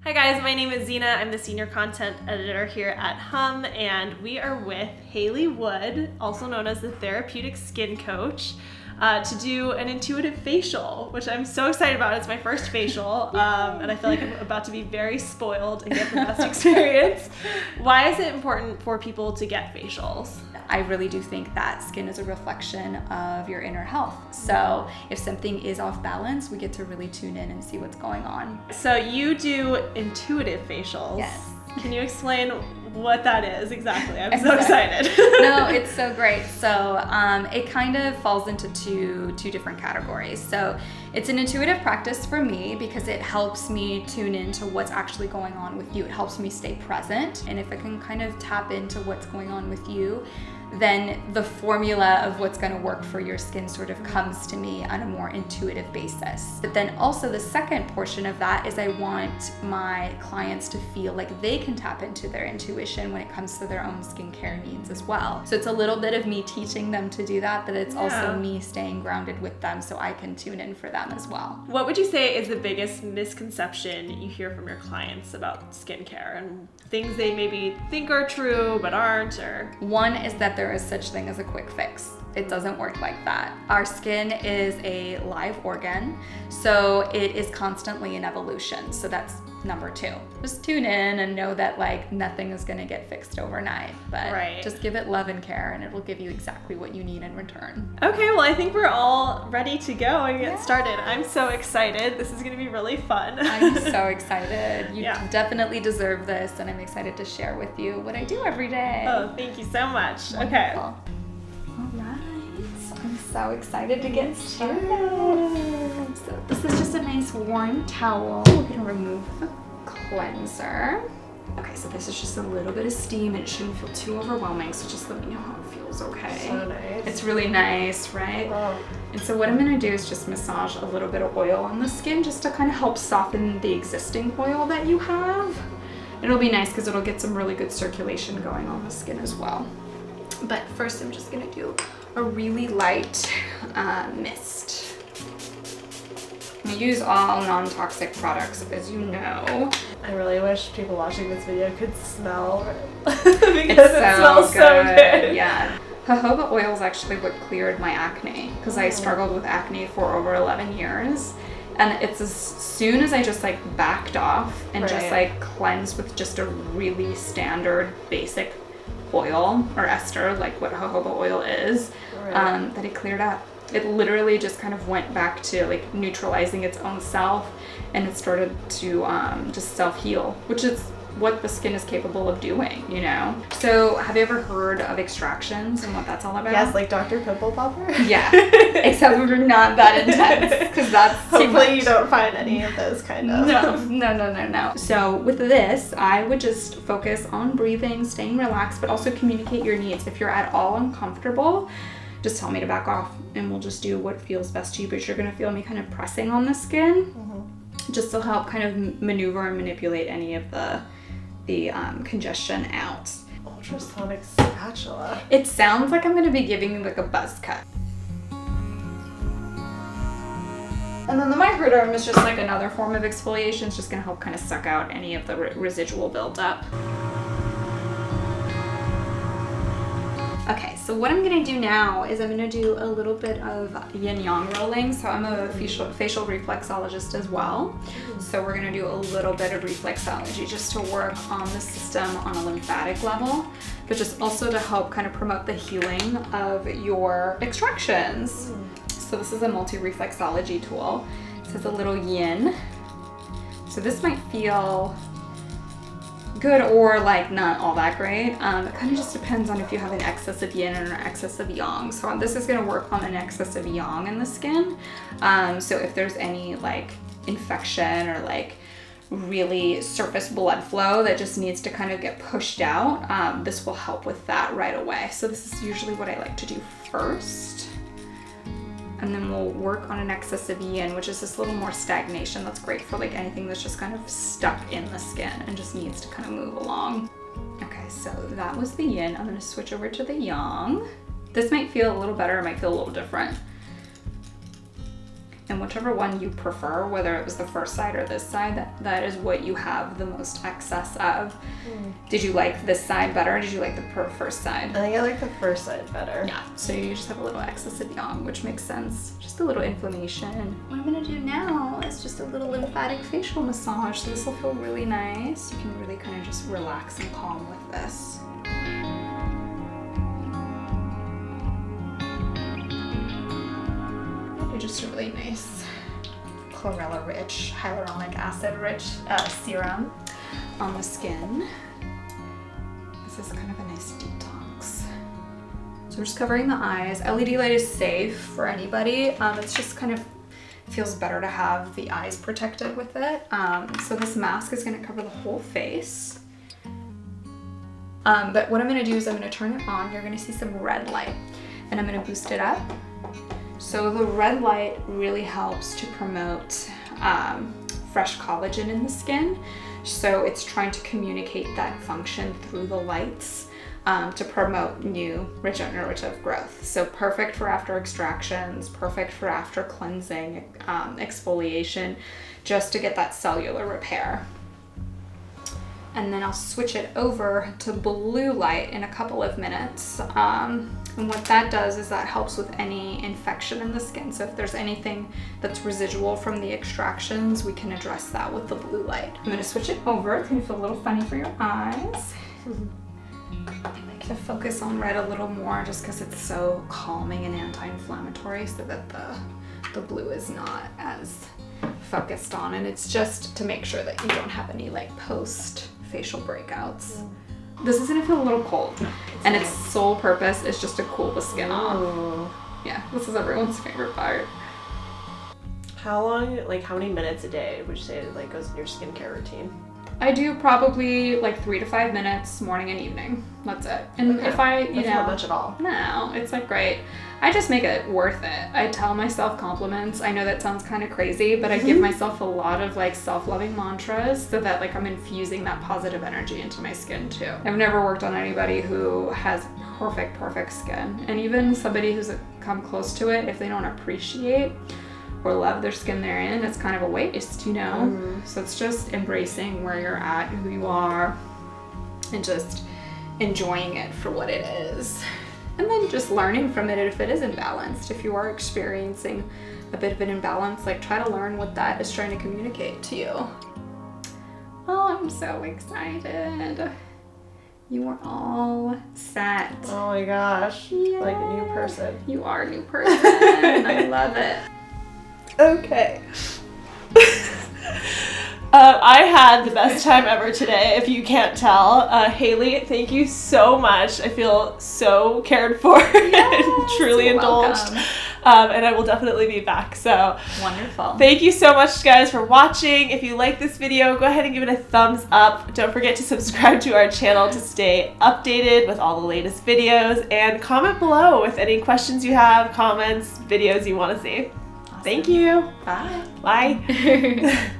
Hi guys, my name is Zena. I'm the Senior Content Editor here at Hum, and we are with Hayley Wood, also known as the Therapeutic Skin Coach, to do an intuitive facial, which I'm so excited about. It's my first facial, and I feel like I'm about to be very spoiled and get the best experience. Why is it important for people to get facials? I really do think that skin is a reflection of your inner health. So if something is off balance, we get to really tune in and see what's going on. So you do intuitive facials. Yes. Can you explain what that is exactly? I'm so excited. No, it's so great. So it kind of falls into two different categories. So it's an intuitive practice for me because it helps me tune into what's actually going on with you. It helps me stay present. And if I can kind of tap into what's going on with you, then the formula of what's going to work for your skin sort of comes to me on a more intuitive basis. But then also the second portion of that is I want my clients to feel like they can tap into their intuition when it comes to their own skincare needs as well. So it's a little bit of me teaching them to do that, but it's also me staying grounded with them so I can tune in for them as well. What would you say is the biggest misconception you hear from your clients about skincare and things they maybe think are true but aren't? Or one is that there is such thing as a quick fix. It doesn't work like that. Our skin is a live organ, so it is constantly in evolution. So that's number two. Just tune in and know that like nothing is gonna get fixed overnight, but just give it love and care and it'll give you exactly what you need in return. Okay, well I think we're all ready to go and get started. I'm so excited. This is gonna be really fun. I'm so excited. You definitely deserve this, and I'm excited to share with you what I do every day. Oh, thank you so much. Wonderful. Okay. All right. I'm so excited to get started. So this is just a nice warm towel. We're gonna remove the cleanser. Okay, so this is just a little bit of steam and it shouldn't feel too overwhelming, so just let me know how it feels, okay? So nice. It's really nice, right? Oh. And so what I'm gonna do is just massage a little bit of oil on the skin just to kind of help soften the existing oil that you have. It'll be nice because it'll get some really good circulation going on the skin as well. But first I'm just gonna do a really light mist. I use all non-toxic products, as you know. I really wish people watching this video could smell because it smells so good. Yeah. Jojoba oil is actually what cleared my acne because I struggled with acne for over 11 years. And it's as soon as I just like backed off and just like cleansed with just a really standard basic oil or ester, like what jojoba oil is, that it cleared up. It literally just kind of went back to like neutralizing its own self, and it started to just self-heal, which is what the skin is capable of doing, you know? So have you ever heard of extractions and what that's all about? Yes, like Dr. Pimple Popper? Yeah, except for not that intense, because that's hopefully you don't find any of those kind of. No. So with this, I would just focus on breathing, staying relaxed, but also communicate your needs. If you're at all uncomfortable, just tell me to back off and we'll just do what feels best to you. But you're gonna feel me kind of pressing on the skin just to help kind of maneuver and manipulate any of the congestion out. Ultrasonic spatula. It sounds like I'm gonna be giving you like a buzz cut. And then the microderm is just like another form of exfoliation. It's just gonna help kind of suck out any of the residual buildup. Okay, so what I'm gonna do now is I'm gonna do a little bit of yin-yang rolling. So I'm a facial reflexologist as well. So we're gonna do a little bit of reflexology just to work on the system on a lymphatic level, but just also to help kind of promote the healing of your extractions. So this is a multi-reflexology tool. It says a little yin. So this might feel good or like not all that great. It kind of just depends on if you have an excess of yin or an excess of yang. So this is going to work on an excess of yang in the skin. So if there's any like infection or like really surface blood flow that just needs to kind of get pushed out, this will help with that right away. So this is usually what I like to do first. And then we'll work on an excess of yin, which is this little more stagnation. That's great for like anything that's just kind of stuck in the skin and just needs to kind of move along. Okay, so that was the yin. I'm gonna switch over to the yang. This might feel a little better, it might feel a little different. And whichever one you prefer, whether it was the first side or this side, that is what you have the most excess of. Did you like this side better, or did you like the first side? I think I like the first side better. Yeah, so you just have a little excess of yang, which makes sense. Just a little inflammation. What I'm gonna do now is just a little lymphatic facial massage. So this will feel really nice. You can really kind of just relax and calm with this. Just a really nice chlorella rich, hyaluronic acid rich serum on the skin. This is kind of a nice detox. So we're just covering the eyes. LED light is safe for anybody. It's just kind of feels better to have the eyes protected with it. So this mask is going to cover the whole face. But what I'm going to do is I'm going to turn it on. You're going to see some red light, and I'm going to boost it up. So the red light really helps to promote fresh collagen in the skin. So it's trying to communicate that function through the lights to promote new regenerative growth. So perfect for after extractions, perfect for after cleansing, exfoliation, just to get that cellular repair. And then I'll switch it over to blue light in a couple of minutes. And what that does is that helps with any infection in the skin. So if there's anything that's residual from the extractions, we can address that with the blue light. I'm gonna switch it over. It's gonna feel a little funny for your eyes. I like to focus on red a little more just because it's so calming and anti-inflammatory, so that the blue is not as focused on. And it's just to make sure that you don't have any like post facial breakouts. This is gonna feel a little cold, and its sole purpose is just to cool the skin off. Yeah, this is everyone's favorite part. How long, like how many minutes a day would you say like goes in your skincare routine? I do probably like 3 to 5 minutes morning and evening. That's it. And Okay. if I, That's not much at all. No, it's like great. I just make it worth it. I tell myself compliments. I know that sounds kind of crazy, but I give myself a lot of like self-loving mantras so that like I'm infusing that positive energy into my skin too. I've never worked on anybody who has perfect skin. And even somebody who's come close to it, if they don't appreciate or love their skin they're in, it's kind of a waste, you know? So it's just embracing where you're at, who you are, and just enjoying it for what it is. And then just learning from it if it is imbalanced. If you are experiencing a bit of an imbalance, like try to learn what that is trying to communicate to you. Oh, I'm so excited. You are all set. Oh my gosh, Yeah. like a new person. You are a new person. I love it. Okay. I had the best time ever today, if you can't tell. Hayley, thank you so much. I feel so cared for and truly indulged. And I will definitely be back. So Wonderful. thank you so much, guys, for watching. If you like this video, go ahead and give it a thumbs up. Don't forget to subscribe to our channel to stay updated with all the latest videos. And comment below with any questions you have, comments, videos you want to see. Thank you. Bye. Bye.